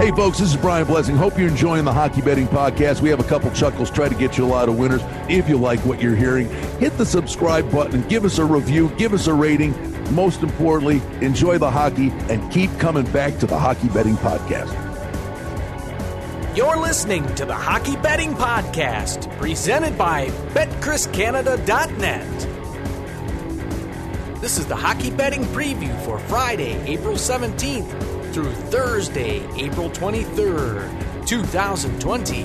Hey, folks, this is Brian Blessing. Hope you're enjoying the Hockey Betting Podcast. We have a couple chuckles, try to get you a lot of winners. If you like what you're hearing, hit the subscribe button, give us a review, give us a rating. Most importantly, enjoy the hockey and keep coming back to the Hockey Betting Podcast. You're listening to the Hockey Betting Podcast, presented by BetCrisCanada.net. This is the Hockey Betting Preview for Friday, April 17th through Thursday, April 23rd, 2020.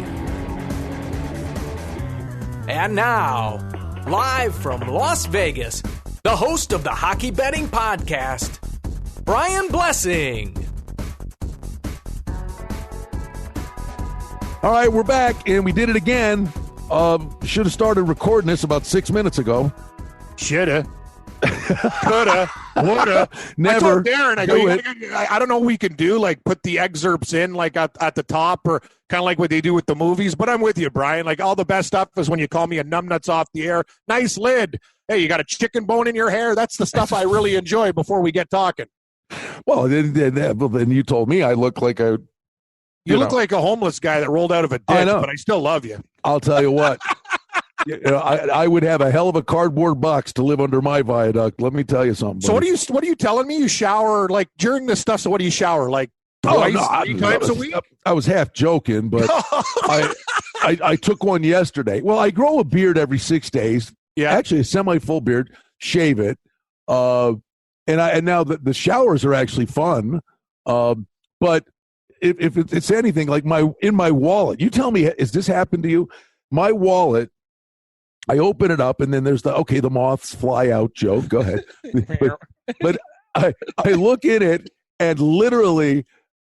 And now, live from Las Vegas, the host of the Hockey Betting Podcast, Brian Blessing. All right, we're back, and we did it again. Should have started recording this about 6 minutes ago. Shoulda. Coulda. Woulda. Never. I told Darren, I don't know what we can do, like put the excerpts in like at the top or kind of like what they do with the movies, but I'm with you, Brian. Like all the best stuff is when you call me a numbnuts off the air. Nice lid. Hey, you got a chicken bone in your hair? That's the stuff I really enjoy before we get talking. Well, then you told me I look like a... You look like a homeless guy that rolled out of a ditch, but I still love you. I'll tell you what. I would have a hell of a cardboard box to live under my viaduct. Let me tell you something. So what are you telling me? You shower like during this stuff? So what do you shower like twice, 3 times a week? I was half joking, but I took one yesterday. Well, I grow a beard every 6 days. Yeah, actually a semi-full beard. Shave it, and now the showers are actually fun. But if it's anything like in my wallet, you tell me, has this happened to you? My wallet. I open it up, and then there's the moths fly out joke. Go ahead. but I look in it, and literally,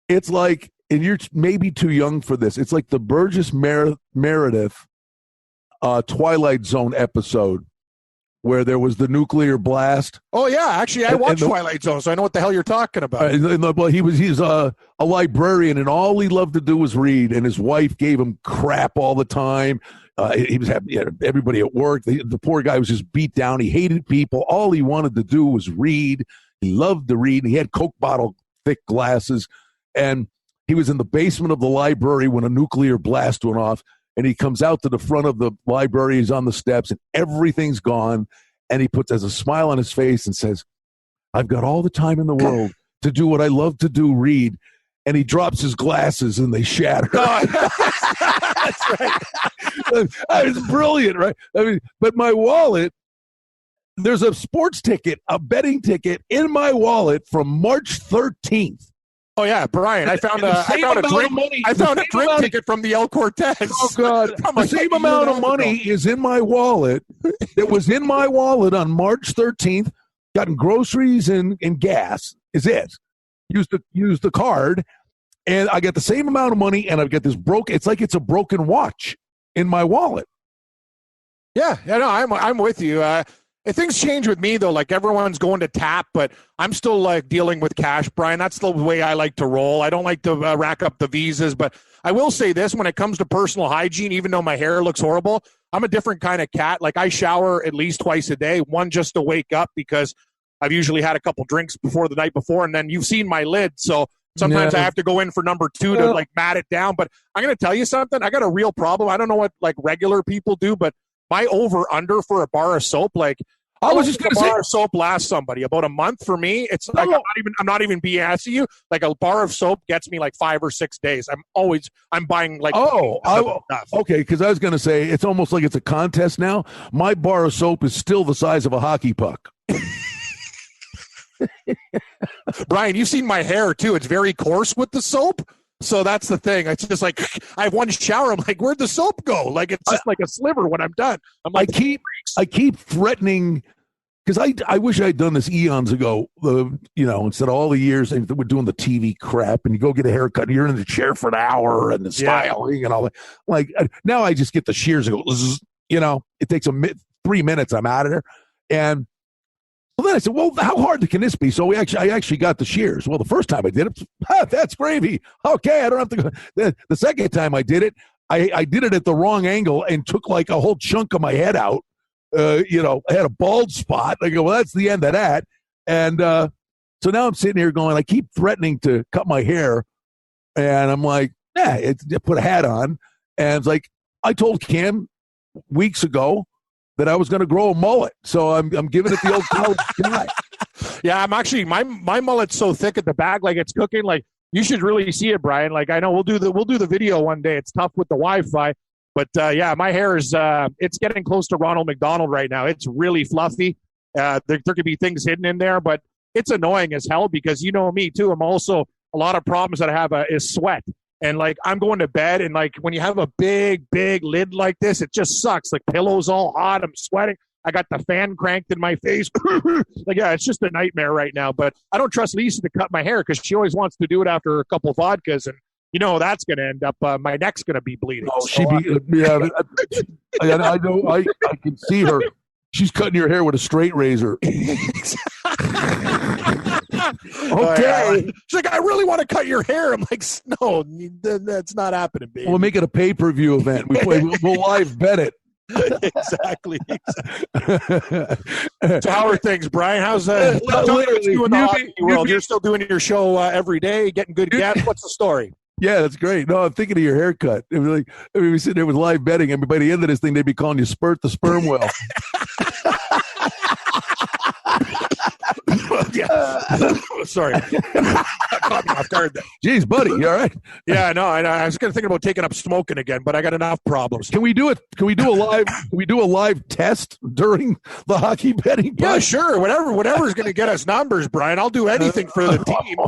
it's like, and you're maybe too young for this. It's like the Burgess Meredith Twilight Zone episode where there was the nuclear blast. Oh, yeah. Actually, I watched Twilight Zone, so I know what the hell you're talking about. He's a librarian, and all he loved to do was read, and his wife gave him crap all the time. He was having everybody at work. The poor guy was just beat down. He hated people. All he wanted to do was read. He loved to read. He had Coke bottle thick glasses, and he was in the basement of the library when a nuclear blast went off. And he comes out to the front of the library. He's on the steps, and everything's gone. And he has a smile on his face and says, "I've got all the time in the world to do what I love to do, read." And he drops his glasses, and they shatter. That's right. It's brilliant, right? I mean, but my wallet, there's a sports ticket, a betting ticket in my wallet from March 13th. Oh yeah, Brian! I found a drink ticket from the El Cortez. Oh God! The same amount of money is in my wallet. It was in my wallet on March 13th. Gotten groceries and gas. Is it? Use the card, and I get the same amount of money, and I get this broken. It's like it's a broken watch in my wallet. Yeah, no, I'm with you. Things change with me, though. Like, everyone's going to tap, but I'm still, like, dealing with cash, Brian. That's the way I like to roll. I don't like to rack up the visas, but I will say this. When it comes to personal hygiene, even though my hair looks horrible, I'm a different kind of cat. Like, I shower at least twice a day, one just to wake up because I've usually had a couple drinks before the night before, and then you've seen my lid, so sometimes I have to go in for number 2 to, like, mat it down. But I'm going to tell you something. I got a real problem. I don't know what, like, regular people do, but my over-under for a bar of soap, like, I was just going to say, a bar of soap lasts somebody about a month. For me, it's like I'm not even BSing you. Like, a bar of soap gets me like 5 or 6 days. I'm buying like okay, because I was going to say it's almost like it's a contest now. My bar of soap is still the size of a hockey puck. Brian, you've seen my hair too. It's very coarse with the soap. So that's the thing. It's just like I have one shower. I'm like, where'd the soap go? Like, it's just like a sliver when I'm done. I'm like, I keep threatening, because I wish I'd done this eons ago. Instead of all the years we're doing the TV crap, and you go get a haircut, and you're in the chair for an hour, and the styling and all that. Like, now I just get the shears and go. It takes 3 minutes. I'm out of there, and. Well, then I said, well, how hard can this be? So I actually got the shears. Well, the first time I did it, that's gravy. Okay, I don't have to go. The second time I did it, I did it at the wrong angle and took like a whole chunk of my head out. I had a bald spot. I go, well, that's the end of that. And so now I'm sitting here going, I keep threatening to cut my hair And I'm like, yeah, put a hat on. And it's like, I told Cam weeks ago that I was going to grow a mullet. So I'm giving it the old college guy. Yeah, I'm actually, my mullet's so thick at the back, like it's cooking. Like, you should really see it, Brian. Like, I know we'll do the video one day. It's tough with the Wi-Fi. But, yeah, my hair is it's getting close to Ronald McDonald right now. It's really fluffy. There could be things hidden in there, but it's annoying as hell because you know me, too. I'm also – a lot of problems that I have is sweat. And, like, I'm going to bed, and, like, when you have a big, big lid like this, it just sucks. Like, pillow's all hot. I'm sweating. I got the fan cranked in my face. Like, yeah, it's just a nightmare right now. But I don't trust Lisa to cut my hair because she always wants to do it after a couple of vodkas, and you know that's going to end up my neck's going to be bleeding. Oh, yeah. I know. I can see her. She's cutting your hair with a straight razor. Okay. She's like, I really want to cut your hair. I'm like, no, that's not happening, baby. We'll make it a pay-per-view event. We'll live bet it. Exactly. So how are things, Brian? How's what's doing in the hockey world? You're still doing your show every day, getting good guests. What's the story? Yeah, that's great. No, I'm thinking of your haircut. It was like, we were sitting there with live betting, and by the end of this thing, they'd be calling you Spurt the Sperm Whale. Sorry. Caught me off guard there. Jeez, buddy, you all right? Yeah, no, I was thinking about taking up smoking again, but I got enough problems. Can we do it? Can we do a live test during the hockey betting? Yeah, sure. Whatever's going to get us numbers, Brian. I'll do anything for the team.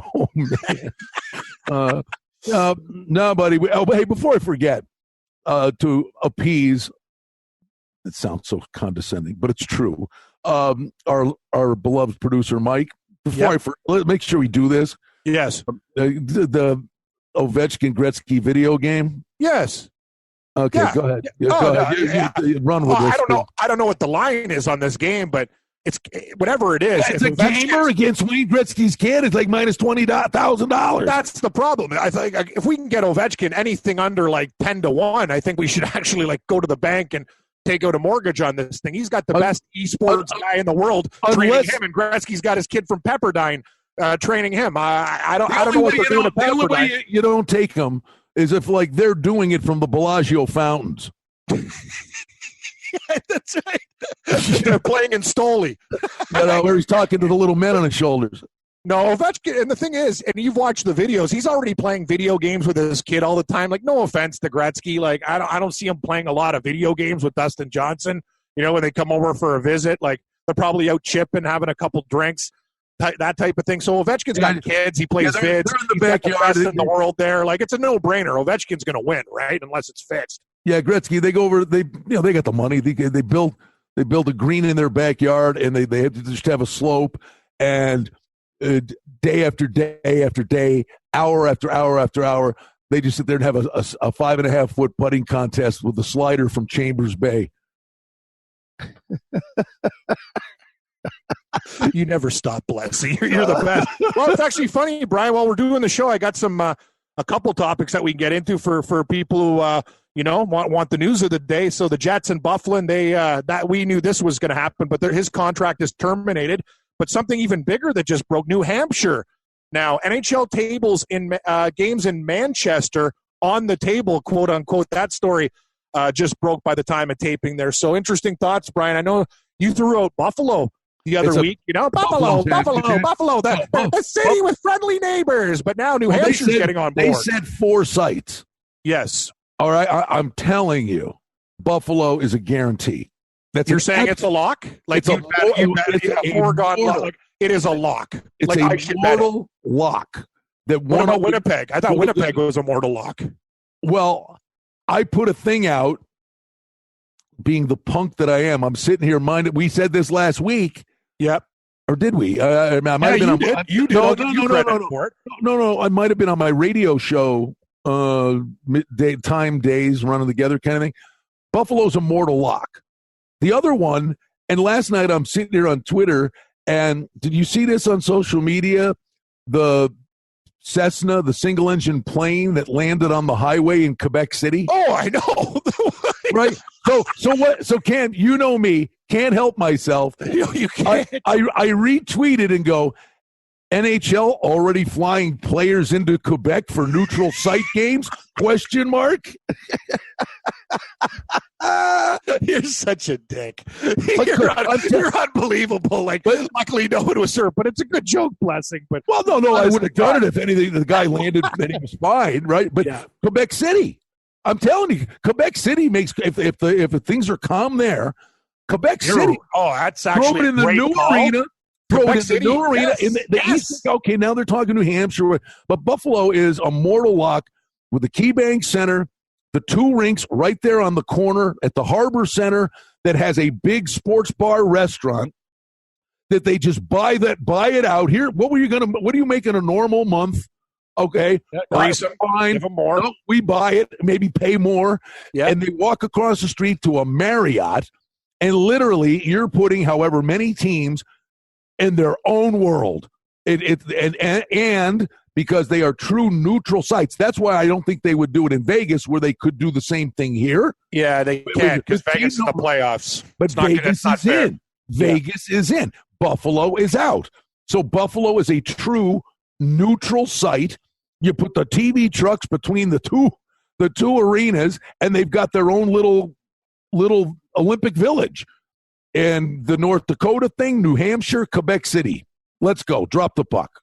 Oh, man. No, buddy. Hey, before I forget, to appease, it sounds so condescending, but it's true. Our beloved producer, Mike, let's make sure we do this. Yes. The Ovechkin Gretzky video game. Yes. Okay, yeah. Go ahead. Go ahead. Run with this. I don't know what the line is on this game, but it's whatever it is. It's a gamer against Wayne Gretzky's kid. It's like minus $20,000. That's the problem. I think if we can get Ovechkin anything under like 10-1, I think we should actually like go to the bank and take out a mortgage on this thing. He's got the best esports guy in the world training him, and Gretzky's got his kid from Pepperdine training him. I don't know what they're doing at Pepperdine. The only way you don't take them is if like they're doing it from the Bellagio fountains. Yeah, that's right. Playing in Stoli. Where he's talking to the little men on his shoulders. No, Ovechkin, and the thing is, and you've watched the videos, he's already playing video games with his kid all the time. Like, no offense to Gretzky. Like, I don't see him playing a lot of video games with Dustin Johnson. You know, when they come over for a visit, like, they're probably out chipping, having a couple drinks, that type of thing. So Ovechkin's got kids. He plays vids. They're in the backyard. In the world there. Like, it's a no-brainer. Ovechkin's going to win, right? Unless it's fixed. Yeah, Gretzky, they go over, they got the money. They build a green in their backyard, and they have to just have a slope, and day after day after day, hour after hour after hour, they just sit there and have a 5.5-foot putting contest with the slider from Chambers Bay. You never stop, Blessing. You're the best. Well, it's actually funny, Brian. While we're doing the show, I got some a couple topics that we can get into for people who want the news of the day. So the Jets and Buffalo, that we knew this was going to happen, but his contract is terminated. But something even bigger that just broke: New Hampshire. Now, NHL tables in games in Manchester on the table, quote unquote. That story just broke by the time of taping there. So interesting thoughts, Brian. I know you threw out Buffalo the other week. Buffalo, the city with friendly neighbors. But now New Hampshire's getting on board. They said 4 sites. Yes. All right, I'm telling you, Buffalo is a guarantee. You're saying it's a lock? Like it's a foregone lock. Like, it is a lock. It's like a mortal lock. What about Winnipeg? I thought Winnipeg was a mortal lock. Well, I put a thing out, being the punk that I am. I'm sitting here minded. We said this last week. Yep. Or did we? I might have been. You did. No. I might have been on my radio show, days running together kind of thing. Buffalo's a mortal lock. The other one, and last night I'm sitting here on Twitter, and did you see this on social media? The Cessna, the single-engine plane that landed on the highway in Quebec City. Oh, I know. Right. So what? So Cam, you know me, can't help myself. You can't. I retweeted and go, NHL already flying players into Quebec for neutral site games? Question mark. You're such a dick. You're unbelievable. Luckily no one was hurt, but it's a good joke, Blessing. But no, I would have done it if anything. The guy landed and he was fine, right? But Quebec City, I'm telling you, Quebec City makes if the things are calm there, Quebec City. Oh, that's actually throw it in the new arena. Throw it in the new arena in the East. Okay, now they're talking New Hampshire, but Buffalo is a mortal lock with the KeyBank Center, the two rinks right there on the corner at the Harbor Center that has a big sports bar restaurant that they just buy it out here. What do you make in a normal month? Okay. Fine. Give them more. No, we buy it, maybe pay more. Yeah. And they walk across the street to a Marriott, and literally you're putting however many teams in their own world. And because they are true neutral sites. That's why I don't think they would do it in Vegas, where they could do the same thing here. Yeah, they can't, because Vegas is in the playoffs. But Vegas is in. Vegas is in. Buffalo is out. So Buffalo is a true neutral site. You put the TV trucks between the two arenas, and they've got their own little Olympic Village. And the North Dakota thing, New Hampshire, Quebec City. Let's go. Drop the puck.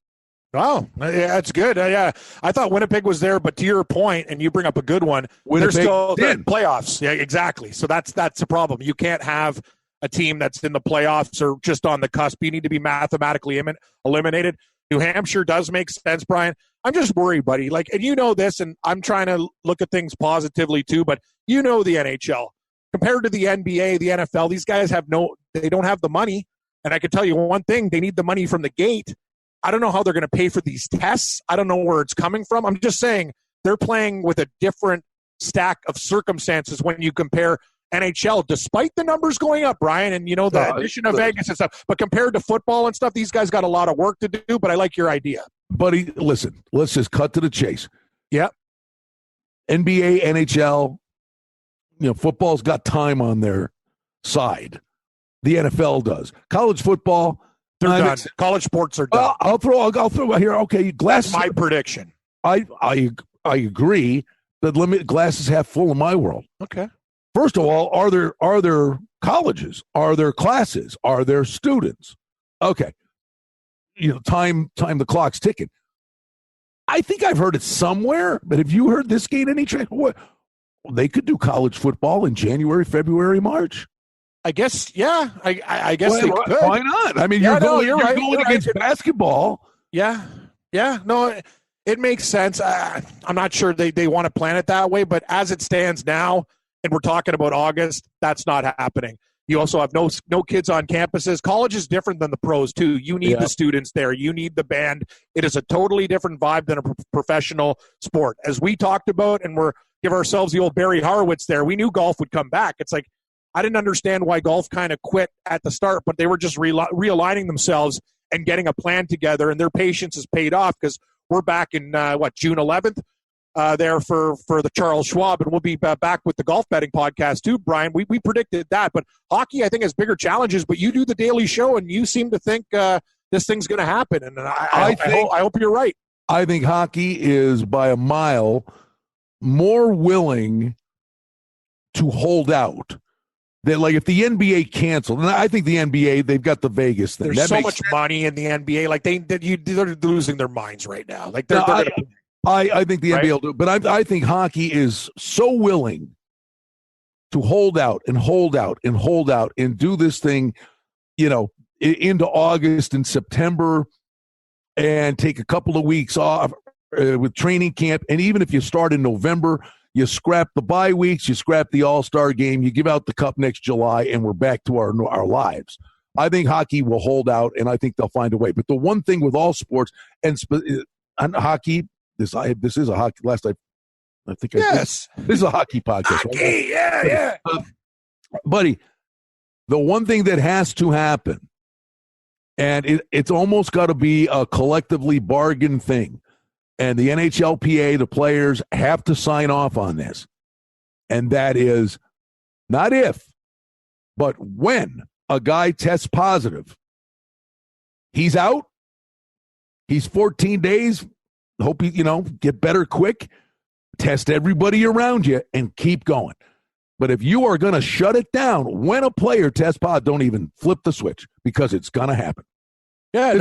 Oh, yeah, that's good. Yeah, I thought Winnipeg was there, but to your point, and you bring up a good one, they're still in playoffs. Yeah, exactly. So that's the problem. You can't have a team that's in the playoffs or just on the cusp. You need to be mathematically eliminated. New Hampshire does make sense, Brian. I'm just worried, buddy. And you know this, and I'm trying to look at things positively too, but you know the NHL. Compared to the NBA, the NFL, these guys they don't have the money. And I can tell you one thing, they need the money from the gate. I don't know how they're going to pay for these tests. I don't know where it's coming from. I'm just saying they're playing with a different stack of circumstances when you compare NHL, despite the numbers going up, Brian, and the addition of Vegas and stuff. But compared to football and stuff, these guys got a lot of work to do, but I like your idea. Buddy, listen, let's just cut to the chase. Yep. NBA, NHL, football's got time on their side. The NFL does. College football, they're done. College sports are done. I'll throw here. Okay, glasses. That's my prediction. I agree. But glasses half full in my world. Okay. First of all, are there colleges? Are there classes? Are there students? Okay. Time the clock's ticking. I think I've heard it somewhere, but have you heard this gain any track? What? They could do college football in January, February, March. I guess, yeah. I guess they could. Why not? I mean, you're going against basketball. Yeah. No, it makes sense. I'm not sure they want to plan it that way, but as it stands now, and we're talking about August, that's not happening. You also have no kids on campuses. College is different than the pros, too. You need the students there. You need the band. It is a totally different vibe than a professional sport. As we talked about, and we're give ourselves the old Barry Horowitz there, we knew golf would come back. It's like, I didn't understand why golf kind of quit at the start, but they were just realigning themselves and getting a plan together, and their patience has paid off because we're back in, June 11th there for the Charles Schwab, and we'll be back with the golf betting podcast too, Brian. We predicted that, but hockey, I think, has bigger challenges, but you do the daily show, and you seem to think this thing's going to happen, and I hope you're right. I think hockey is by a mile more willing to hold out. That, if the NBA canceled, and I think the NBA, they've got the Vegas thing. There's so much money in the NBA. They're losing their minds right now. I think the NBA will do it, but I think hockey is so willing to hold out and hold out and hold out and do this thing, into August and September, and take a couple of weeks off with training camp. And even if you start in November, you scrap the bye weeks, you scrap the All-Star game, you give out the cup next July, and we're back to our lives. I think hockey will hold out, and I think they'll find a way. But the one thing with all sports and hockey, this is a hockey. This is a hockey podcast. Hockey, right? Yeah. Buddy, the one thing that has to happen, and it's almost got to be a collectively bargained thing. And the NHLPA, the players, have to sign off on this. And that is not if, but when a guy tests positive, he's out. He's 14 days. Hope you get better quick. Test everybody around you and keep going. But if you are going to shut it down when a player tests positive, don't even flip the switch because it's going to happen. Yeah,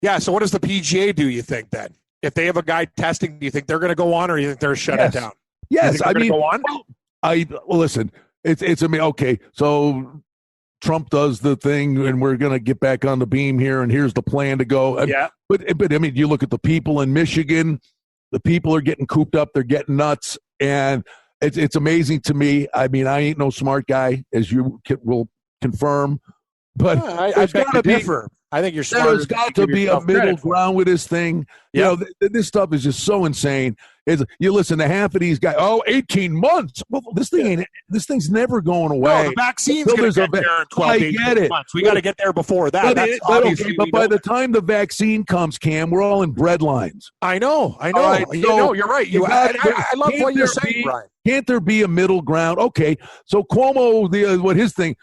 yeah. So what does the PGA do? You think then, if they have a guy testing, do you think they're going to go on, or you think they're shut it down? Yes, I mean, go on? Listen. It's okay. So Trump does the thing, and we're going to get back on the beam here, and here's the plan to go. Yeah. But I mean, you look at the people in Michigan. The people are getting cooped up. They're getting nuts, and it's amazing to me. I mean, I ain't no smart guy, as you will confirm. But I beg to differ. I think you're smart. There's got to be a middle ground with this thing. Yeah. This stuff is just so insane. You listen to half of these guys. 18 months. Well, this thing's never going away. No, the vaccine's going to get there in 12 to 18 months. We got to get there before that. But by the time the vaccine comes, Cam, we're all in bread lines. I know. Right, you're right. I love what you're saying, Brian. Can't there be a middle ground? Okay, so Cuomo, his thing,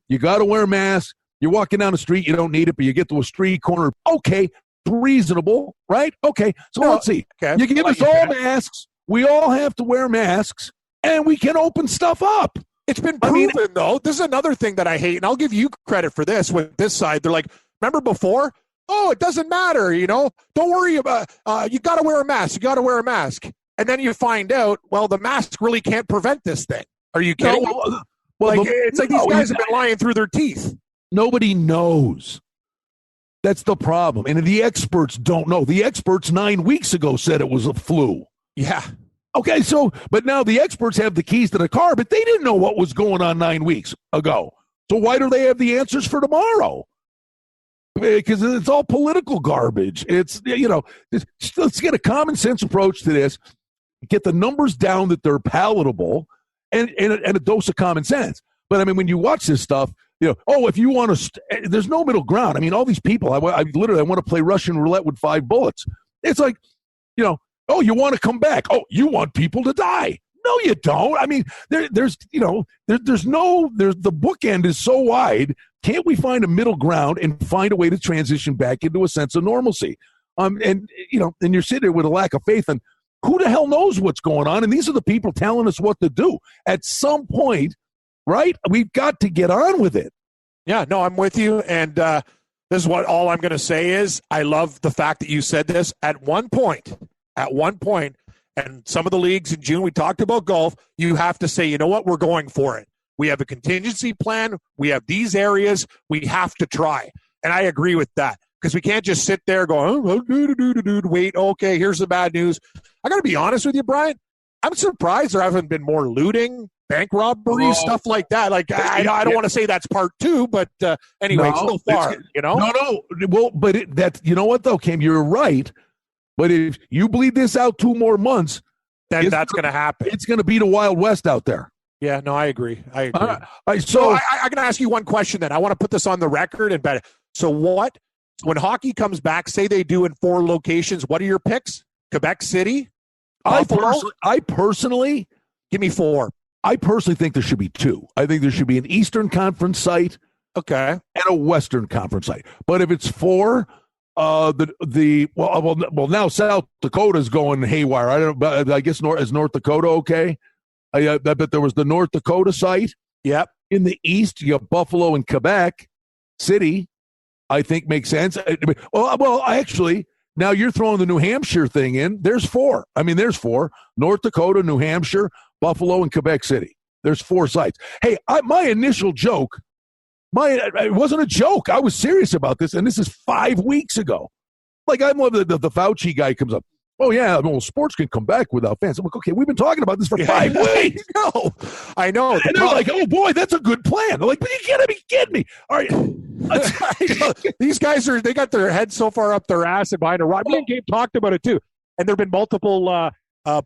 you got to wear a mask. You're walking down the street, you don't need it, but you get to a street corner. Okay, reasonable, right? Okay, so let's see. Okay. You give us all masks. We all have to wear masks, and we can open stuff up. It's been proven, though. This is another thing that I hate, and I'll give you credit for this with this side. They're like, remember before? Oh, it doesn't matter, Don't worry about you got to wear a mask. You got to wear a mask. And then you find out, well, the mask really can't prevent this thing. Are you kidding? It's like these guys have been lying through their teeth. Nobody knows. That's the problem. And the experts don't know. The experts 9 weeks ago said it was a flu. Yeah. Okay, but now the experts have the keys to the car, but they didn't know what was going on 9 weeks ago. So why do they have the answers for tomorrow? Because it's all political garbage. It's, let's get a common sense approach to this. Get the numbers down that they're palatable and a dose of common sense. But, I mean, when you watch this stuff, if you want to, there's no middle ground. I mean, all these people, I want to play Russian roulette with 5 bullets. It's like, you want to come back. Oh, you want people to die. No, you don't. I mean, the bookend is so wide. Can't we find a middle ground and find a way to transition back into a sense of normalcy? And you're sitting there with a lack of faith, and who the hell knows what's going on? And these are the people telling us what to do. At some point, right? We've got to get on with it. Yeah, no, I'm with you. And this is what all I'm going to say is I love the fact that you said this. At one point, and some of the leagues in June, we talked about golf, you have to say, you know what, we're going for it. We have a contingency plan. We have these areas. We have to try. And I agree with that because we can't just sit there going, wait, okay, here's the bad news. I got to be honest with you, Brian. I'm surprised there haven't been more looting, bank robberies, stuff like that. Like, I don't want to say that's part 2, but anyway, so far, No. Well, but you know what, though, Cam? You're right. But if you bleed this out 2 more months, then that's going to happen. It's going to be the Wild West out there. Yeah, no, I agree. All right, so I'm going to ask you one question then. I want to put this on the record and bet it. So when hockey comes back, say they do in 4 locations, what are your picks? Quebec City? I personally give me 4. I personally think there should be 2. I think there should be an Eastern Conference site, okay, and a Western Conference site. But if it's 4, now South Dakota's going haywire. I don't. I guess is North Dakota okay? I bet there was the North Dakota site. Yep. In the East, you have Buffalo and Quebec City. I think makes sense. Well, actually. Now you're throwing the New Hampshire thing in. There's 4. I mean, there's 4. North Dakota, New Hampshire, Buffalo, and Quebec City. There's 4 sites. Hey, my initial joke, it wasn't a joke. I was serious about this, and this is 5 weeks ago. Like, I'm the Fauci guy comes up. Oh, yeah, well, sports can come back without fans. I'm like, okay, we've been talking about this for 5 weeks. No, I know. And they're like, oh, boy, that's a good plan. They're like, but you gotta be kidding me. All right. These guys they got their heads so far up their ass and behind a rock. Me and Gabe talked about it too. And there have been multiple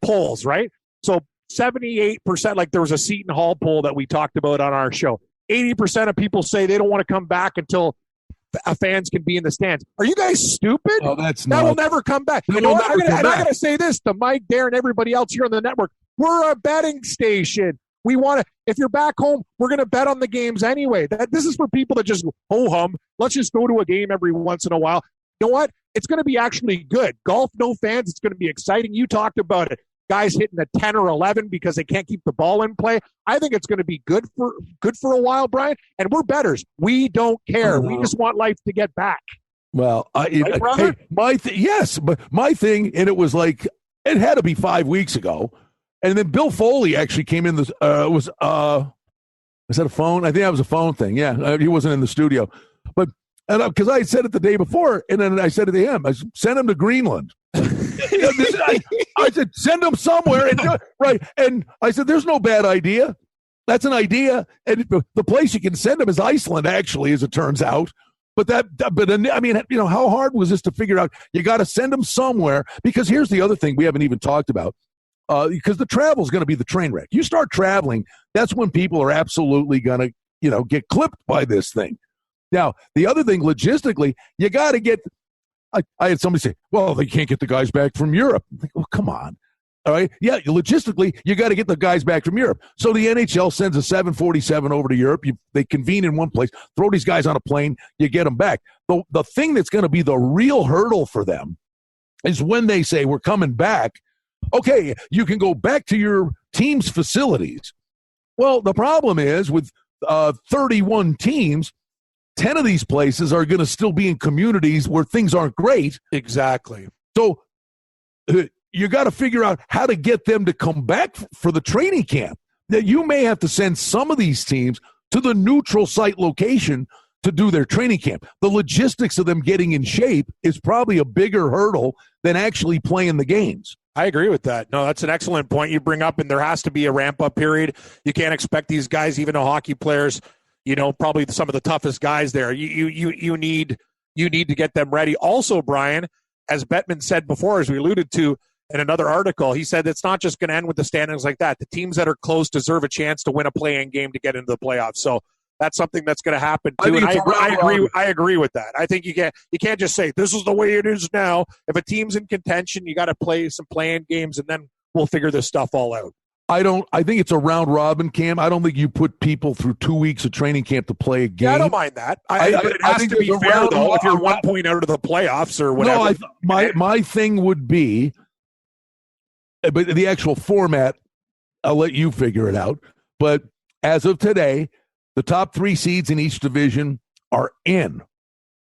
polls, right? So 78%, like there was a Seton Hall poll that we talked about on our show. 80% of people say they don't want to come back until fans can be in the stands. Are you guys stupid? Oh, that will never come back. You know what? I'm going to say this to Mike, Darren, everybody else here on the network. We're a betting station. We want to, if you're back home, we're going to bet on the games anyway. This is for people that just ho-hum. Let's just go to a game every once in a while. You know what? It's going to be actually good. Golf, no fans. It's going to be exciting. You talked about it. Guys hitting a 10 or 11 because they can't keep the ball in play. I think it's going to be good for a while, Brian. And we're bettors. We don't care. We just want life to get back. Well, right, yes, but my thing, and it was like, it had to be 5 weeks ago. And then Bill Foley actually came in. Was that a phone? I think that was a phone thing. Yeah, he wasn't in the studio. But because I said it the day before, and then I said it to him, I said, send him to Greenland. I said, send him somewhere. Right. And I said, there's no bad idea. That's an idea. And the place you can send him is Iceland, actually, as it turns out. But I mean, how hard was this to figure out? You got to send them somewhere, because here's the other thing we haven't even talked about. Because the travel is going to be the train wreck. You start traveling, that's when people are absolutely going to, get clipped by this thing. Now, the other thing, logistically, you got to get. I had somebody say, "Well, they can't get the guys back from Europe." I'm like, well, come on. All right, yeah, logistically, you got to get the guys back from Europe. So the NHL sends a 747 over to Europe. They convene in one place, throw these guys on a plane, you get them back. The thing that's going to be the real hurdle for them is when they say, we're coming back. Okay, you can go back to your team's facilities. Well, the problem is with 31 teams, 10 of these places are going to still be in communities where things aren't great. Exactly. So you got to figure out how to get them to come back for the training camp. That you may have to send some of these teams to the neutral site location to do their training camp. The logistics of them getting in shape is probably a bigger hurdle than actually playing the games. I agree with that. No, that's an excellent point you bring up, and there has to be a ramp-up period. You can't expect these guys, even the hockey players, probably some of the toughest guys there. You need to get them ready. Also, Brian, as Bettman said before, as we alluded to in another article, he said it's not just going to end with the standings like that. The teams that are close deserve a chance to win a play-in game to get into the playoffs. So that's something that's going to happen too. I agree with that. I think you can't just say this is the way it is now. If a team's in contention, you got to play some play-in games, and then we'll figure this stuff all out. I think it's a round robin, Cam. I don't think you put people through 2 weeks of training camp to play a game. Yeah, I don't mind that. But it has to be fair, though, if you're 1 point out of the playoffs or whatever. No, my thing would be, but the actual format, I'll let you figure it out. But as of today, the top 3 seeds in each division are in.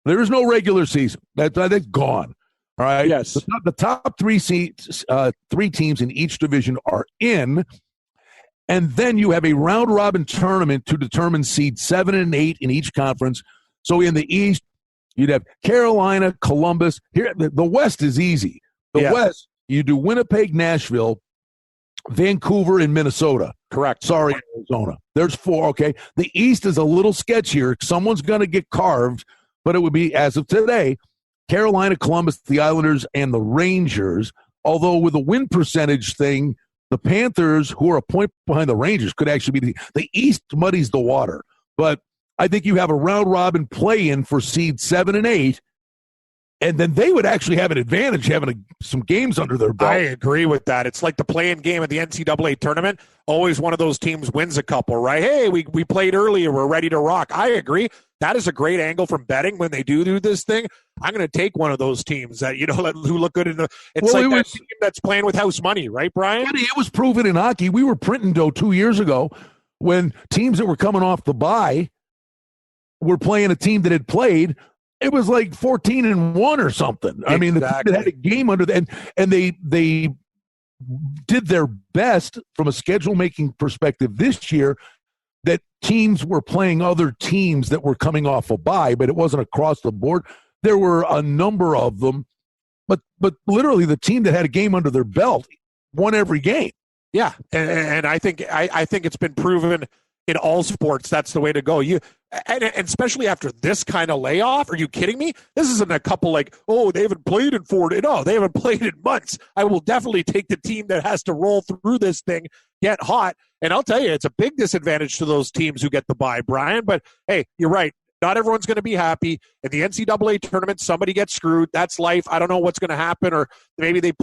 There is no regular season. That's gone. All right. Yes. The top 3 seeds, 3 teams in each division are in, and then you have a round robin tournament to determine seed 7 and 8 in each conference. So in the East, you'd have Carolina, Columbus. Here, the West is easy. The West, you do Winnipeg, Nashville, Vancouver, and Minnesota. Correct. Sorry, Arizona. There's 4. Okay. The East is a little sketchier. Someone's going to get carved, but it would be, as of today, Carolina, Columbus, the Islanders, and the Rangers. Although with the win percentage thing, the Panthers, who are a point behind the Rangers, could actually be the East muddies the water. But I think you have a round-robin play-in for seed 7 and 8, and then they would actually have an advantage having some games under their belt. I agree with that. It's like the play-in game at the NCAA tournament. Always one of those teams wins a couple, right? Hey, we played earlier. We're ready to rock. I agree. That is a great angle from betting when they do this thing. I'm going to take one of those teams that, who look good in the – it's that team that's playing with house money, right, Brian? It was proven in hockey. We were printing dough 2 years ago when teams that were coming off the bye were playing a team that had played. It was like 14-1 or something. Exactly. I mean, the team that had a game under the – and they did their best from a schedule-making perspective this year that teams were playing other teams that were coming off a bye, but it wasn't across the board. There were a number of them, but literally the team that had a game under their belt won every game. Yeah, and I think it's been proven in all sports that's the way to go. And especially after this kind of layoff. Are you kidding me? This isn't a couple they haven't played in 4 days. No, they haven't played in months. I will definitely take the team that has to roll through this thing, get hot. And I'll tell you, it's a big disadvantage to those teams who get the bye, Brian. But, hey, you're right. Not everyone's going to be happy. In the NCAA tournament, somebody gets screwed. That's life. I don't know what's going to happen, or maybe they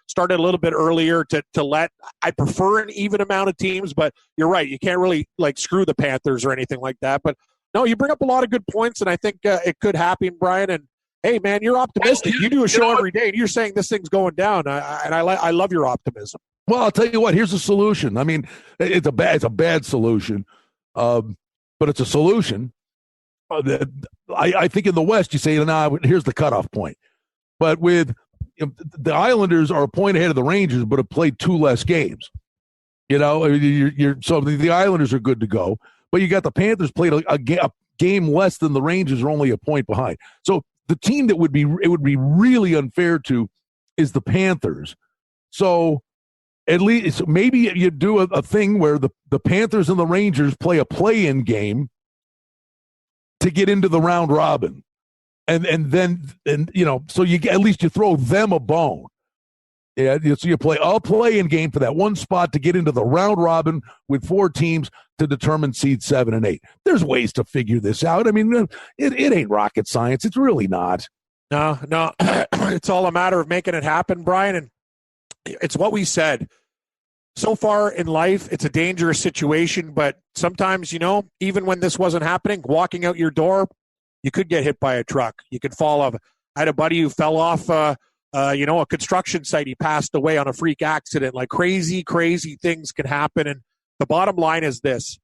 started a little bit earlier to let – I prefer an even amount of teams, but you're right. You can't really, screw the Panthers or anything like that. But, no, you bring up a lot of good points, and I think it could happen, Brian. And, hey, man, you're optimistic. You do a show every day, and you're saying this thing's going down, and I love your optimism. Well, I'll tell you what. Here's a solution. I mean, it's a bad solution, but it's a solution. I think in the West, you say, here's the cutoff point. But with the Islanders are a point ahead of the Rangers, but have played 2 less games. So the Islanders are good to go. But you got the Panthers played a game less than the Rangers, are only a point behind. So the team that would be really unfair to is the Panthers. So at least maybe you do a thing where the Panthers and the Rangers play a play-in game to get into the round robin, and so you at least you throw them a bone. Yeah, so you play a play-in game for that one spot to get into the round robin with 4 teams to determine seed 7 and 8. There's ways to figure this out. I mean, it ain't rocket science. It's really not. No, it's all a matter of making it happen, Brian. And it's what we said. So far in life, it's a dangerous situation, but sometimes, even when this wasn't happening, walking out your door, you could get hit by a truck. You could fall off. I had a buddy who fell off, a construction site. He passed away on a freak accident. Crazy, crazy things can happen. And the bottom line is this: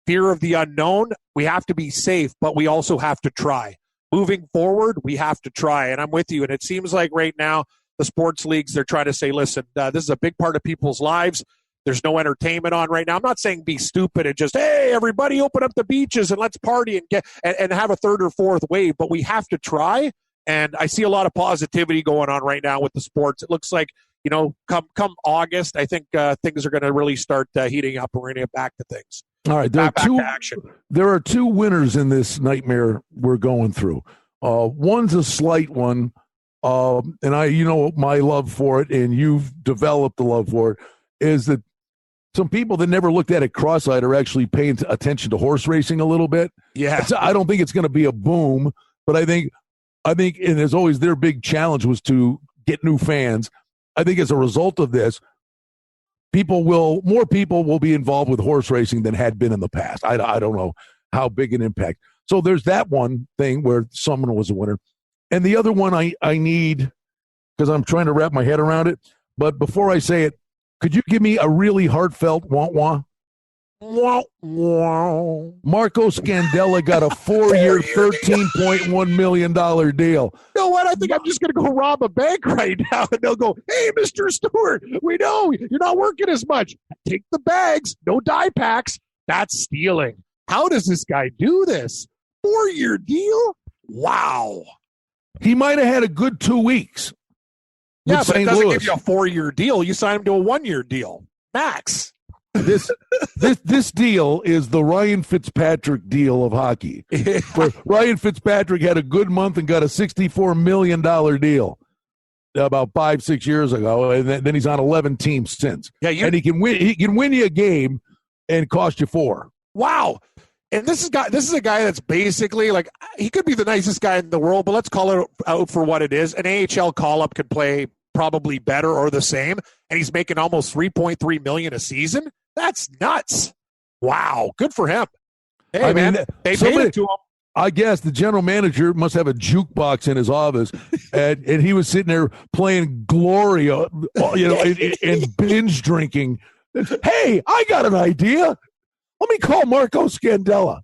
fear of the unknown. We have to be safe, but we also have to try. Moving forward, we have to try. And I'm with you. And it seems like right now, the sports leagues, they're trying to say, listen, this is a big part of people's lives. There's no entertainment on right now. I'm not saying be stupid and just, hey, everybody open up the beaches and let's party and have a third or fourth wave. But we have to try. And I see a lot of positivity going on right now with the sports. It looks like, come August, I think things are going to really start heating up and we're going to get back to things. All right. There are 2 winners in this nightmare we're going through. One's a slight one. And my love for it, and you've developed the love for it, is that some people that never looked at it cross-eyed are actually paying attention to horse racing a little bit. Yeah. I don't think it's going to be a boom, but I think, and as always, their big challenge was to get new fans. I think as a result of this, more people will be involved with horse racing than had been in the past. I don't know how big an impact. So there's that one thing where someone was a winner. And the other one I need, because I'm trying to wrap my head around it, but before I say it, could you give me a really heartfelt wah-wah? Wah-wah. Marco Scandella got a 4-year, $13.1 million deal. You know what? I think I'm just going to go rob a bank right now, and they'll go, hey, Mr. Stewart, we know you're not working as much. Take the bags, no die packs. That's stealing. How does this guy do this? 4-year deal? Wow. He might have had a good 2 weeks. Yeah, but it doesn't give you a 4-year deal. You sign him to a 1-year deal. Max. This deal is the Ryan Fitzpatrick deal of hockey. Where Ryan Fitzpatrick had a good month and got a $64 million deal about 5-6 years ago, and then he's on 11 teams since. Yeah, and he can win you a game and cost you 4. Wow. And this is a guy that's basically he could be the nicest guy in the world, but let's call it out for what it is. An AHL call-up can play probably better or the same, and he's making almost $3.3 million a season. That's nuts. Wow, good for him. Hey, they paid it to him. I guess the general manager must have a jukebox in his office, and he was sitting there playing Gloria, and binge drinking. Hey, I got an idea. Let me call Marco Scandella.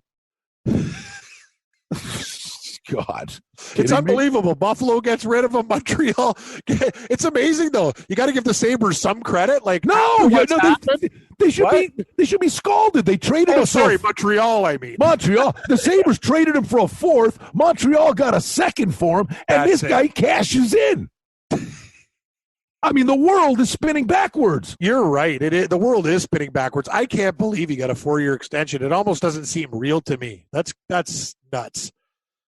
God. It's unbelievable. Buffalo gets rid of him. Montreal. It's amazing, though. You got to give the Sabres some credit. They should be scalded. They traded him. Montreal, I mean. Montreal. The Sabres traded him for a 4th. Montreal got a 2nd for him, and this guy cashes in. I mean, the world is spinning backwards. You're right. The world is spinning backwards. I can't believe he got a 4-year extension. It almost doesn't seem real to me. That's nuts.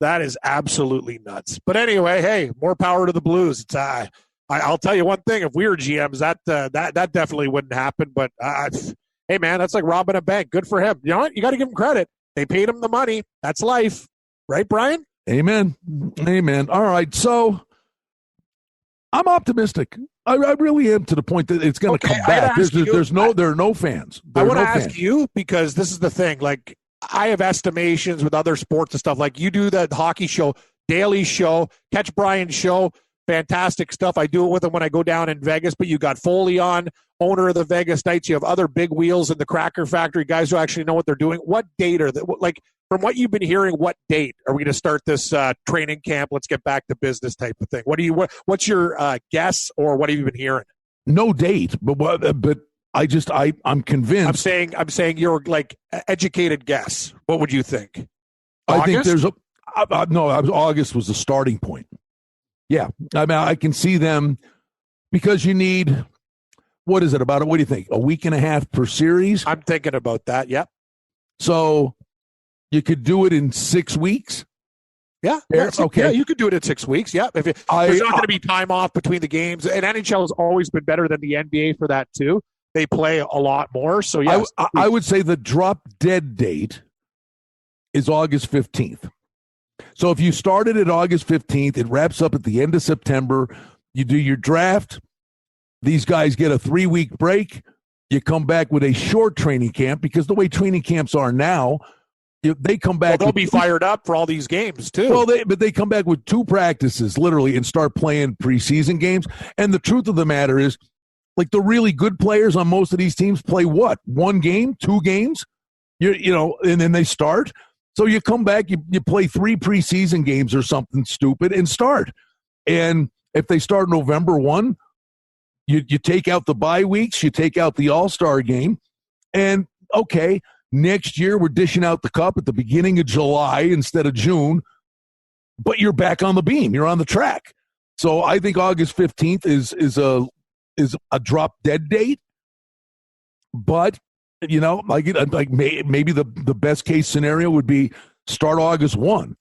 That is absolutely nuts. But anyway, hey, more power to the Blues. It's I'll tell you one thing. If we were GMs, that definitely wouldn't happen. But hey, man, that's like robbing a bank. Good for him. You know what? You got to give him credit. They paid him the money. That's life. Right, Brian? Amen. All right. So I'm optimistic. I really am, to the point that it's going to come back. There are no fans. I want to ask you, because this is the thing. Like, I have estimations with other sports and stuff. Like, you do the hockey show, daily show, catch Brian's show, fantastic stuff. I do it with him when I go down in Vegas. But you got Foley on, owner of the Vegas Knights. You have other big wheels in the Cracker Factory, guys who actually know what they're doing. What date are they, like, from what you've been hearing, what date are we going to start this training camp? Let's get back to business type of thing. What's your guess, or what have you been hearing? No date, but I'm convinced. I'm saying your like educated guess. What would you think? I think there's August was the starting point. Yeah, I mean, I can see them, because you need, what is it, what do you think, a week and a half per series? I'm thinking about that. Yep. So you could do it in 6 weeks. Yeah. Okay. Yeah, you could do it in 6 weeks. Yeah. There's not going to be time off between the games, and NHL has always been better than the NBA for that too. They play a lot more. So yeah, I would say the drop dead date is August 15th. So if you started at August 15th, it wraps up at the end of September. You do your draft. These guys get a 3-week break. You come back with a short training camp, because the way training camps are now, they come back. They'll be fired up for all these games too. Well, they come back with 2 practices literally and start playing preseason games. And the truth of the matter is, like, the really good players on most of these teams play what? 1 game, 2 games, and then they start. So you come back, you play 3 preseason games or something stupid and start. And if they start November 1, you take out the bye weeks, you take out the All-Star game, and okay, next year we're dishing out the cup at the beginning of July instead of June, but you're back on the beam, you're on the track. So I think August 15th is a drop dead date, but maybe the best case scenario would be start August 1,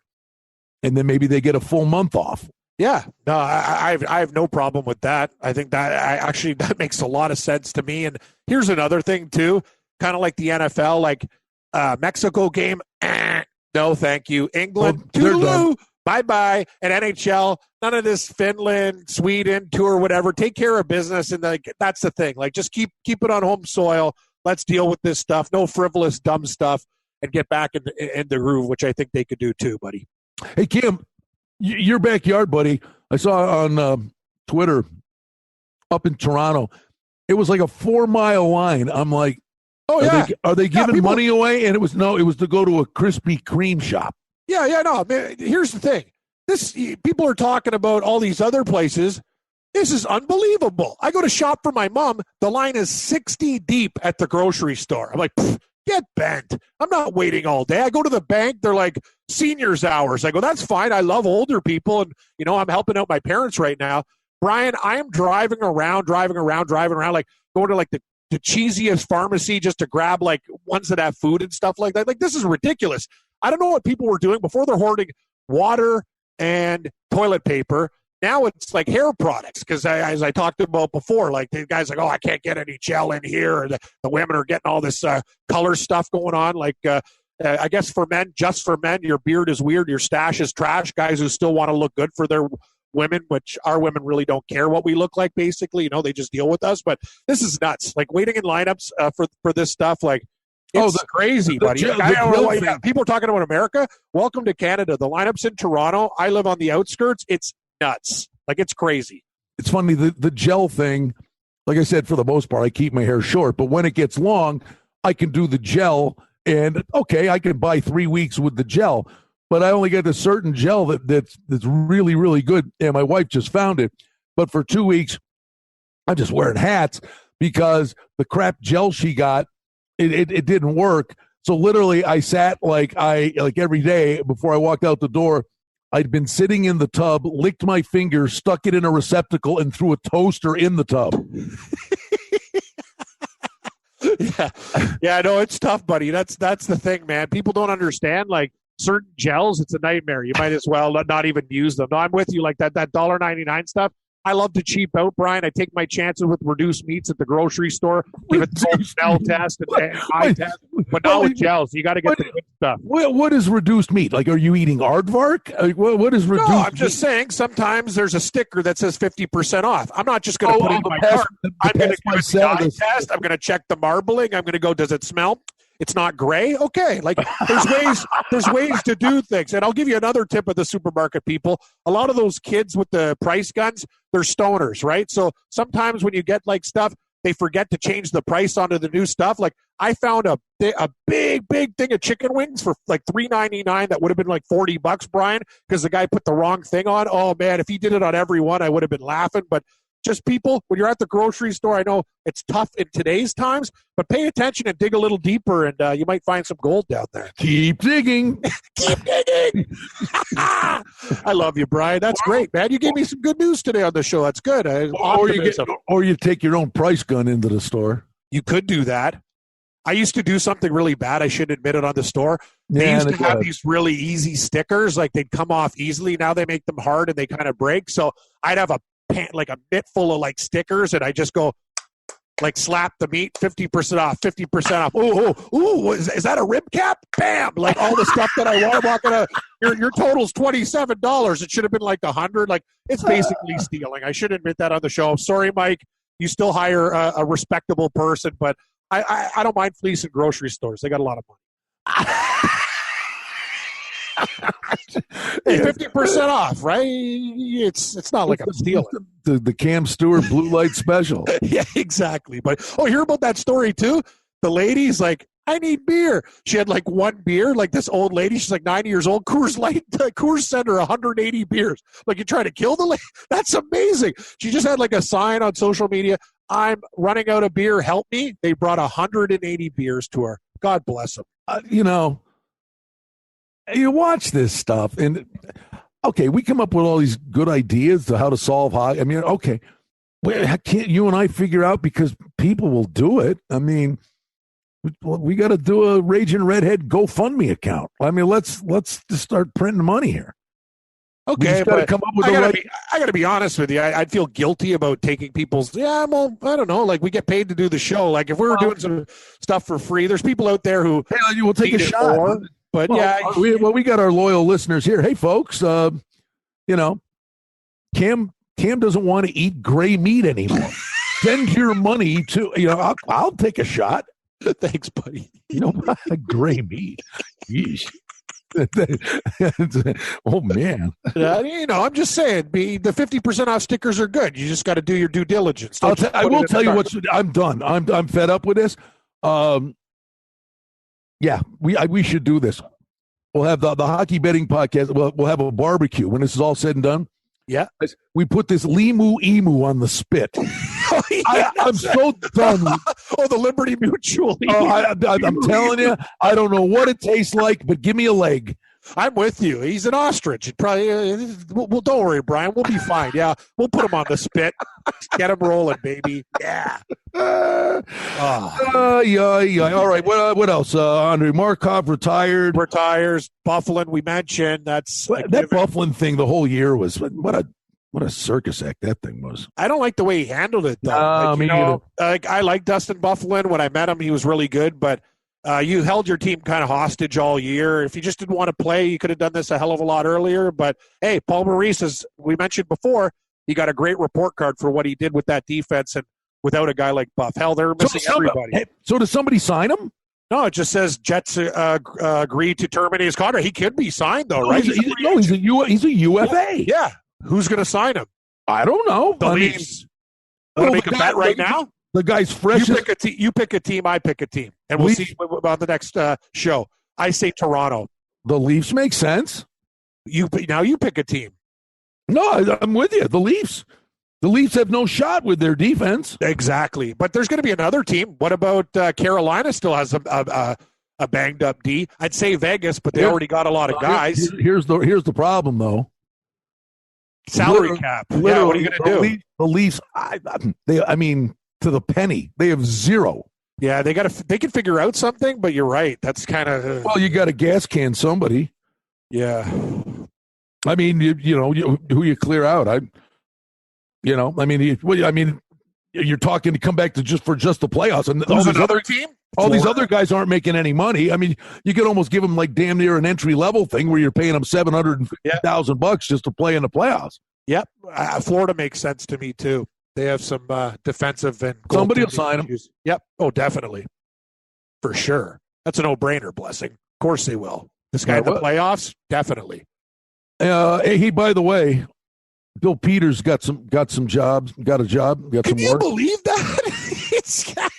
and then maybe they get a full month off. Yeah, no, I have no problem with that. I think that makes a lot of sense to me. And here's another thing too, kind of like the NFL, like Mexico game, no thank you. England, toodaloo, bye-bye. And NHL, none of this Finland, Sweden tour, whatever. Take care of business, and that's the thing. Like, just keep it on home soil. Let's deal with this stuff. No frivolous, dumb stuff, and get back in the groove, which I think they could do too, buddy. Hey, Kim, your backyard, buddy, I saw on Twitter up in Toronto, it was like a 4-mile line. I'm like, oh, yeah. Are they giving money away? And it was to go to a Krispy Kreme shop. Yeah, no. Man, here's the thing. People are talking about all these other places. This is unbelievable. I go to shop for my mom. The line is 60 deep at the grocery store. I'm like, get bent. I'm not waiting all day. I go to the bank. They're like, seniors hours. I go, that's fine. I love older people. And, I'm helping out my parents right now. Brian, I am driving around, like going to like the cheesiest pharmacy just to grab like ones that have food and stuff like that. Like, this is ridiculous. I don't know what people were doing before. They're hoarding water and toilet paper. Now it's like hair products, because as I talked about before, like the guys like, oh, I can't get any gel in here. Or the women are getting all this color stuff going on. Like, I guess just for men, your beard is weird. Your stash is trash. Guys who still want to look good for their women, which our women really don't care what we look like, basically. They just deal with us. But this is nuts. Like, waiting in lineups for this stuff, like, it's crazy, buddy. People are talking about America. Welcome to Canada. The lineups in Toronto. I live on the outskirts. It's nuts. Like, it's crazy. It's funny, the gel thing, like I said, for the most part, I keep my hair short, but when it gets long, I can do the gel, and okay, I can buy 3 weeks with the gel, but I only get a certain gel that's really, really good, and my wife just found it. But for 2 weeks, I'm just wearing hats because the crap gel she got, it didn't work. So literally, I sat like every day before I walked out the door. I'd been sitting in the tub, licked my finger, stuck it in a receptacle, and threw a toaster in the tub. Yeah, no, it's tough, buddy. That's the thing, man. People don't understand, like, certain gels, it's a nightmare. You might as well not even use them. No, I'm with you. Like that $1.99 stuff, I love to cheap out, Brian. I take my chances with reduced meats at the grocery store. Give it the smell test and eye test. But not with gels. You got to get the good stuff. What is reduced meat? Like, are you eating aardvark? Like, what is reduced No, I'm just saying sometimes there's a sticker that says 50% off. I'm not just going to put it in my cart. I'm going to give it the eye test. I'm going to check the marbling. I'm going to go, does it smell? It's not gray? Okay. Like, there's ways to do things. And I'll give you another tip of the supermarket people. A lot of those kids with the price guns, they're stoners, right? So sometimes when you get like stuff, they forget to change the price onto the new stuff. Like, I found a big thing of chicken wings for like $3.99 that would have been like $40, Brian, because the guy put the wrong thing on. Oh, man, if he did it on every one, I would have been laughing. But just people, when you're at the grocery store, I know it's tough in today's times, but pay attention and dig a little deeper, and you might find some gold down there. Keep digging. Keep digging. I love you, Brian. That's great, man. You gave me some good news today on the show. That's good. Or you take your own price gun into the store. You could do that. I used to do something really bad. I shouldn't admit it on the store. They used to have these really easy stickers. Like, they'd come off easily. Now they make them hard and they kind of break. So I'd have a mitt full of like stickers, and I just go like slap the meat, 50% off, 50% off. Ooh, is that a rib cap? Bam! Like all the stuff that I want. I'm not gonna. Your total's $27. It should have been like $100. Like, it's basically stealing. I should admit that on the show. Sorry, Mike. You still hire a respectable person, but I don't mind fleecing grocery stores. They got a lot of money. Hey, 50% off, right? It's not like I'm stealing. The Cam Stewart Blue Light Special. Yeah, exactly. But hear about that story too? The lady's like, I need beer. She had like one beer, like this old lady. She's like 90 years old. Coors sent her 180 beers. Like, you're trying to kill the lady? That's amazing. She just had like a sign on social media. I'm running out of beer. Help me. They brought 180 beers to her. God bless them. You watch this stuff, and okay, we come up with all these good ideas to how to solve hockey. I mean, okay, can't you and I figure out, because people will do it? I mean, we got to do a Raging Redhead GoFundMe account. I mean, let's just start printing money here. Okay, but come up with I got to be honest with you. I'd feel guilty about taking people's. Well, I don't know. Like, we get paid to do the show. Like, if we were doing some stuff for free, there's people out there who will take a shot. More, but we got our loyal listeners here. Hey, folks, Cam doesn't want to eat gray meat anymore. Send your money to I'll take a shot. Thanks, buddy. Gray meat. Yeesh. Oh man! I'm just saying, the 50% off stickers are good. You just got to do your due diligence. I will tell you what. I'm done. I'm fed up with this. Yeah, we should do this. We'll have the hockey betting podcast. We'll have a barbecue when this is all said and done. Yeah, we put this Limu Emu on the spit. I'm so done. The Liberty Mutual. I'm telling you, I don't know what it tastes like, but give me a leg. I'm with you. He's an ostrich. It probably. Well, don't worry, Brian. We'll be fine. Yeah, we'll put him on the spit. Get him rolling, baby. Yeah. Yeah. All right. What else? Andre Markov retired. Retires. Bufflin, we mentioned. That's that Bufflin thing. The whole year was what a circus act that thing was. I don't like the way he handled it, though. I like Dustin Bufflin. When I met him, he was really good, but you held your team kind of hostage all year. If you just didn't want to play, you could have done this a hell of a lot earlier. But, hey, Paul Maurice, as we mentioned before, he got a great report card for what he did with that defense, and without a guy like Buff. Hell, they're missing everybody. Hey, so does somebody sign him? No, it just says Jets agreed to terminate his contract. He could be signed, though, right? He's a UFA. Yeah. Who's going to sign him? I don't know. The Leafs. Want to make a bet right now? The guy's fresh. You pick a team, I pick a team. And we'll see about the next show. I say Toronto. The Leafs make sense. Now you pick a team. No, I'm with you. The Leafs. The Leafs have no shot with their defense. Exactly. But there's going to be another team. What about Carolina still has a banged-up D? I'd say Vegas, but they already got a lot of guys. Here's the problem, though. Salary cap. Yeah, what are you going to do? The Leafs, I mean, to the penny, they have zero. Yeah, they can figure out something, but you're right. That's kind of well, you got to gas can somebody. Yeah, I mean, who you clear out? I mean, you're talking to come back to just the playoffs, and Who's another team? All these other guys aren't making any money. I mean, you could almost give them like damn near an entry level thing where you're paying them $750,000 just to play in the playoffs. Yep, Florida makes sense to me too. They have some defensive and somebody will sign them. Yep. Oh, definitely, for sure. That's a no-brainer. Blessing. Of course they will. This guy in the playoffs, definitely. By the way, Bill Peters got some jobs, got a job, got some work. Can you believe that?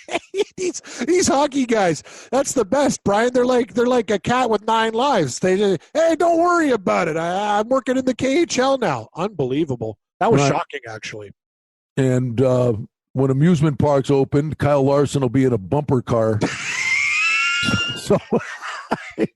These hockey guys, that's the best, Brian. They're like a cat with 9 lives. They just, hey, don't worry about it. I'm working in the KHL now. Unbelievable. That was shocking, actually. And when amusement parks open, Kyle Larson will be in a bumper car. So, can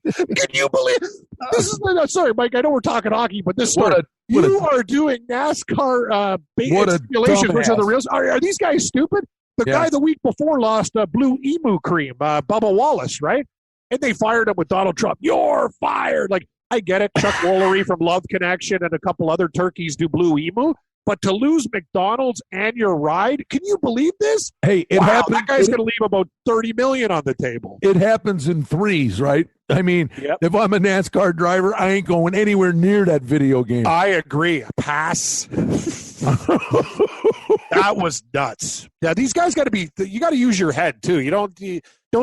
you believe this is? Sorry, Mike. I know we're talking hockey, but this story. You are doing NASCAR simulations, which are the real. Are these guys stupid? The guy the week before lost blue emu cream, Bubba Wallace, right? And they fired him with Donald Trump. You're fired. Like, I get it. Chuck Woolery from Love Connection and a couple other turkeys do blue emu. But to lose McDonald's and your ride, can you believe this? Hey, it happens. That guy's going to leave about $30 million on the table. It happens in threes, right? I mean, if I'm a NASCAR driver, I ain't going anywhere near that video game. I agree. Pass. That was nuts. Yeah, these guys got to be. You got to use your head too. You don't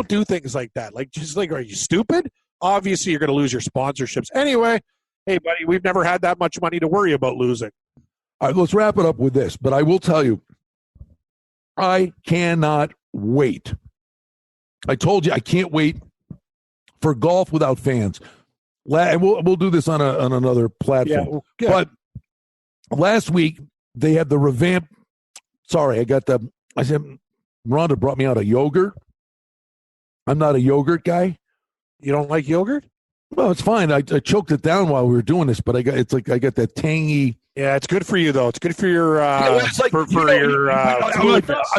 do things like that. Like, are you stupid? Obviously, you're going to lose your sponsorships anyway. Hey, buddy, we've never had that much money to worry about losing. All right, let's wrap it up with this. But I will tell you, I cannot wait. I told you I can't wait for golf without fans. We'll do this on another platform. Yeah. But last week they had the revamp. Sorry, I said Rhonda brought me out a yogurt. I'm not a yogurt guy. You don't like yogurt? Well, it's fine. I choked it down while we were doing this, but I got that tangy. Yeah, it's good for you though. It's good for your I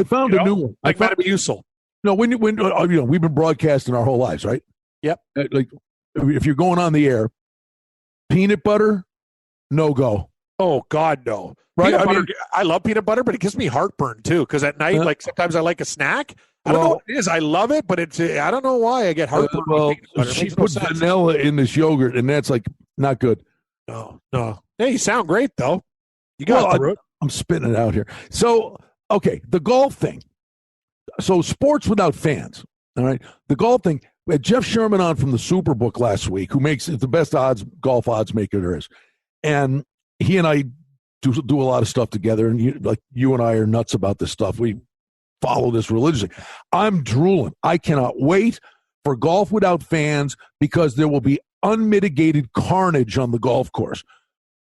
found a new one. Like Metamucil. No, when we've been broadcasting our whole lives, right? Yep. Like if you're going on the air, peanut butter, no go. Oh God, no. Right? I love peanut butter, but it gives me heartburn too. Because at night, like sometimes I like a snack. I don't know what it is. I love it, but I don't know why I get heartburn. She put vanilla in this yogurt, and that's like not good. No. Hey, you sound great though. You got through it. I'm spitting it out here. So, okay, the golf thing. So, sports without fans. All right, the golf thing. We had Jeff Sherman on from the Superbook last week, who makes it the best golf odds maker there is, and he and I do a lot of stuff together. And you and I are nuts about this stuff. We follow this religiously. I'm drooling. I cannot wait for golf without fans because there will be unmitigated carnage on the golf course.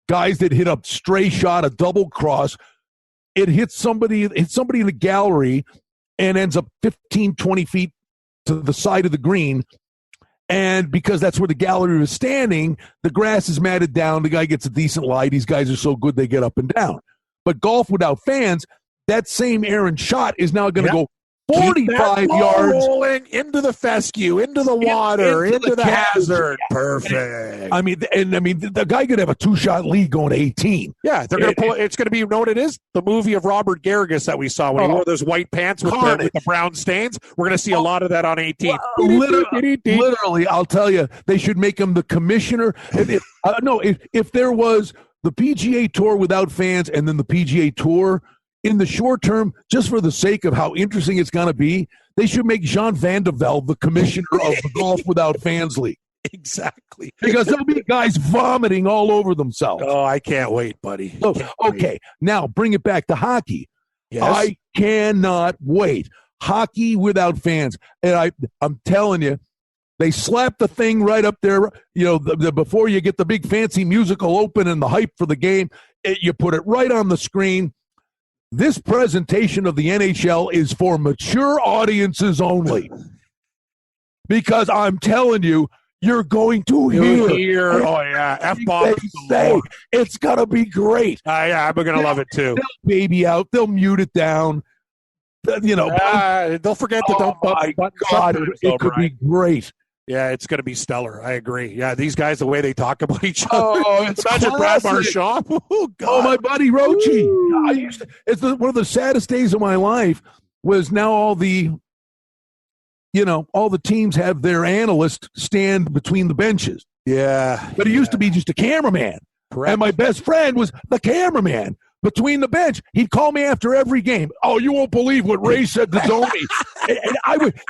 Guys that hit a stray shot, a double cross, it hits somebody in the gallery and ends up 15, 20 feet to the side of the green. And because that's where the gallery was standing, the grass is matted down. The guy gets a decent lie. These guys are so good they get up and down. But golf without fans, that same errant shot is now going to go 45 yards rolling into the fescue, into the water, into the hazard. Perfect. I mean, the guy could have a 2-shot lead going to 18. Yeah, they're going to pull. It's going to be, you know what it is? The movie of Robert Garrigus that we saw when he wore those white pants with the brown stains. We're going to see a lot of that on 18. Literally, I'll tell you, they should make him the commissioner. If there was the PGA Tour without fans and then the PGA Tour in the short term, just for the sake of how interesting it's going to be, they should make Jean Van de Velde the commissioner of the Golf Without Fans League. Exactly. Because there'll be guys vomiting all over themselves. Oh, I can't wait, buddy. Okay, now bring it back to hockey. Yes. I cannot wait. Hockey without fans. And I'm telling you, they slap the thing right up there, before you get the big fancy musical open and the hype for the game, you put it right on the screen. This presentation of the NHL is for mature audiences only. Because I'm telling you, you're going to hear. Oh, yeah. F-bomb. Say it's going to be great. Yeah, I'm going to love it, too. They'll baby out. They'll mute it down. They'll forget to don't bump. My God, it could be great. Yeah, it's going to be stellar. I agree. Yeah, these guys, the way they talk about each other. Oh, it's imagine Brad Marchand. Oh, God. Oh, my buddy Rochi. One of the saddest days of my life was now all the teams have their analyst stand between the benches. Yeah. But it used to be just a cameraman. Correct. And my best friend was the cameraman between the bench. He'd call me after every game. Oh, you won't believe what Ray said to Tony.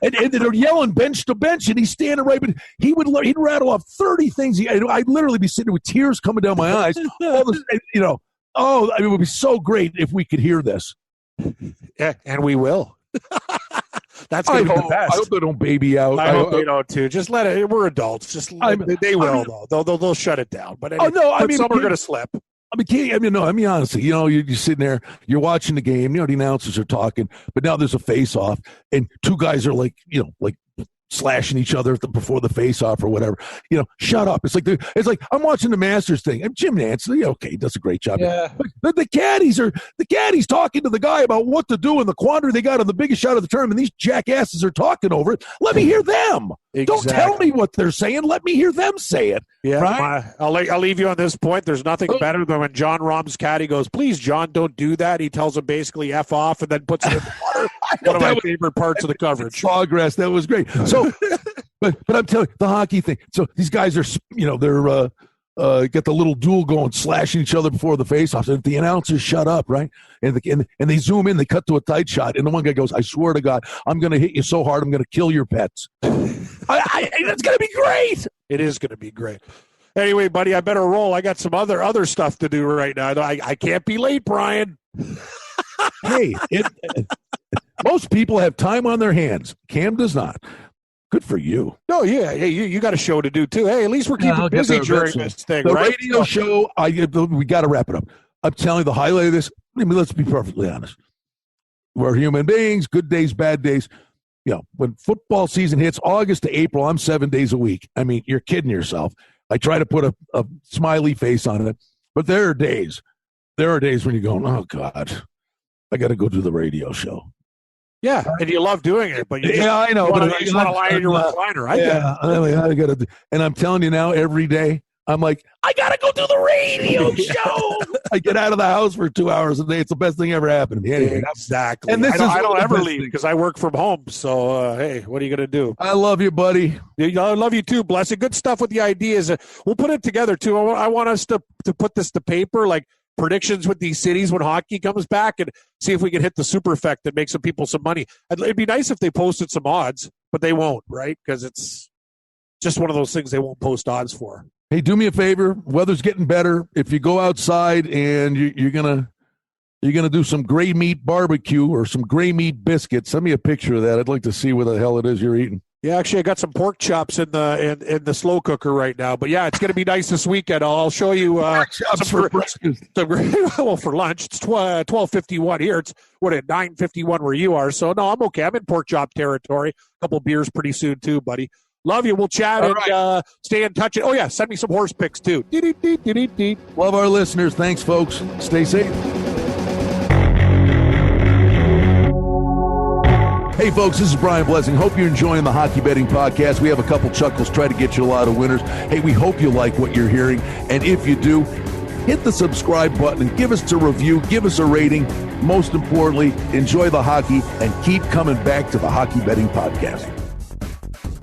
and they're yelling bench to bench, and he's standing right. But he'd rattle off 30 things. I'd literally be sitting with tears coming down my eyes. All this, it would be so great if we could hear this. Yeah, and we will. That's going to be the best. I hope they don't baby out. I hope they don't too. Just let it. We're adults. They will though. They'll shut it down. But anyway, some are going to slip. Honestly, you're sitting there, you're watching the game. The announcers are talking, but now there's a face-off, and two guys are like slashing each other before the face-off or whatever. Shut up. It's like I'm watching the Masters thing. And Jim Nance, okay, he does a great job. Yeah. But the caddies talking to the guy about what to do in the quandary they got on the biggest shot of the tournament. These jackasses are talking over it. Let me hear them. Exactly. Don't tell me what they're saying. Let me hear them say it. Yeah, right? I'll leave you on this point. There's nothing better than when John Rahm's caddy goes, "Please, John, don't do that." He tells him basically F off and then puts it in the water. One of my favorite parts of the coverage. Progress. That was great. So, but I'm telling you, the hockey thing. So these guys are, they're get the little duel going, slashing each other before the face-offs. And the announcers shut up, right? And they zoom in, they cut to a tight shot, and the one guy goes, "I swear to God, I'm going to hit you so hard, I'm going to kill your pets." It's going to be great. It is going to be great. Anyway, buddy, I better roll. I got some other stuff to do right now. I can't be late, Brian. Hey, most people have time on their hands. Cam does not. Good for you. No, yeah. Hey, you got a show to do, too. Hey, at least we're keeping busy during this thing, the right? Radio show, we got to wrap it up. I'm telling you, the highlight of this, let's be perfectly honest. We're human beings, good days, bad days. When football season hits August to April, I'm 7 days a week. I mean, you're kidding yourself. I try to put a smiley face on it. But there are days when you're going, oh, God, I got to go do the radio show. Yeah, and you love doing it, but I know. You just want to lie in your recliner. I got to. And I'm telling you now, every day, I'm like, I got to go do the radio show. I get out of the house for 2 hours a day. It's the best thing ever happened to me. Anyway, exactly. And I don't ever leave because I work from home. So, hey, what are you going to do? I love you, buddy. I love you too, Blessing. Good stuff with the ideas. We'll put it together, too. I want us to put this to paper, like predictions with these cities when hockey comes back, and see if we can hit the superfect and make some people some money. It'd be nice if they posted some odds, but they won't, right? Because it's just one of those things they won't post odds for. Hey, do me a favor. Weather's getting better. If you go outside and you're gonna do some gray meat barbecue or some gray meat biscuits, send me a picture of that. I'd like to see what the hell it is you're eating. Yeah, actually, I got some pork chops in the slow cooker right now. But yeah, it's going to be nice this weekend. I'll show you for breakfast. Well, for lunch, it's 12:51 here. It's 9:51 where you are. So no, I'm okay. I'm in pork chop territory. A couple beers pretty soon too, buddy. Love you. We'll chat and stay in touch. Oh yeah, send me some horse picks too. Love our listeners. Thanks, folks. Stay safe. Hey, folks, this is Brian Blessing. Hope you're enjoying the Hockey Betting Podcast. We have a couple chuckles, try to get you a lot of winners. Hey, we hope you like what you're hearing. And if you do, hit the subscribe button and give us a review, give us a rating. Most importantly, enjoy the hockey and keep coming back to the Hockey Betting Podcast.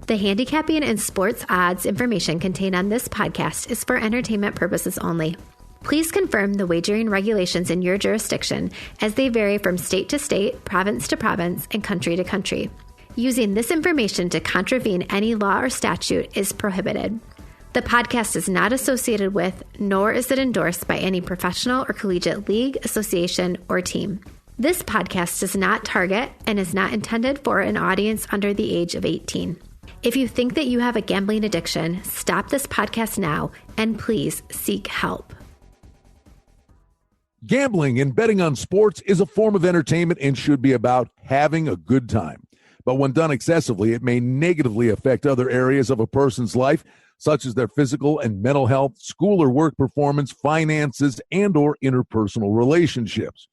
The handicapping and sports odds information contained on this podcast is for entertainment purposes only. Please confirm the wagering regulations in your jurisdiction as they vary from state to state, province to province, and country to country. Using this information to contravene any law or statute is prohibited. The podcast is not associated with, nor is it endorsed by any professional or collegiate league, association, or team. This podcast does not target and is not intended for an audience under the age of 18. If you think that you have a gambling addiction, stop this podcast now and please seek help. Gambling and betting on sports is a form of entertainment and should be about having a good time. But when done excessively, it may negatively affect other areas of a person's life, such as their physical and mental health, school or work performance, finances, and or interpersonal relationships.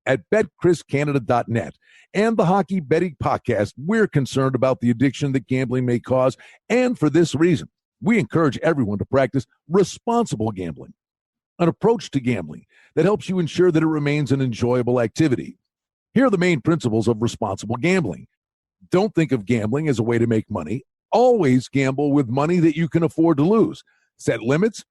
at BetCrisCanada.net. And the Hockey Betting Podcast, we're concerned about the addiction that gambling may cause, and for this reason, we encourage everyone to practice responsible gambling, an approach to gambling that helps you ensure that it remains an enjoyable activity. Here are the main principles of responsible gambling. Don't think of gambling as a way to make money. Always gamble with money that you can afford to lose. Set limits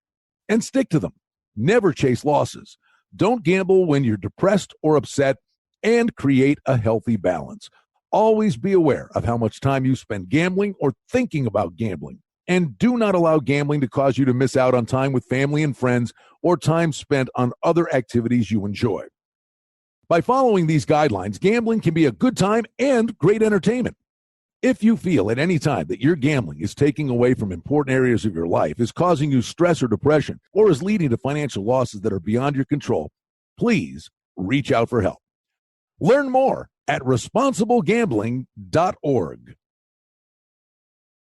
and stick to them. Never chase losses. Don't gamble when you're depressed or upset, and create a healthy balance. Always be aware of how much time you spend gambling or thinking about gambling. And do not allow gambling to cause you to miss out on time with family and friends or time spent on other activities you enjoy. By following these guidelines, gambling can be a good time and great entertainment. If you feel at any time that your gambling is taking away from important areas of your life, is causing you stress or depression, or is leading to financial losses that are beyond your control, please reach out for help. Learn more at responsiblegambling.org.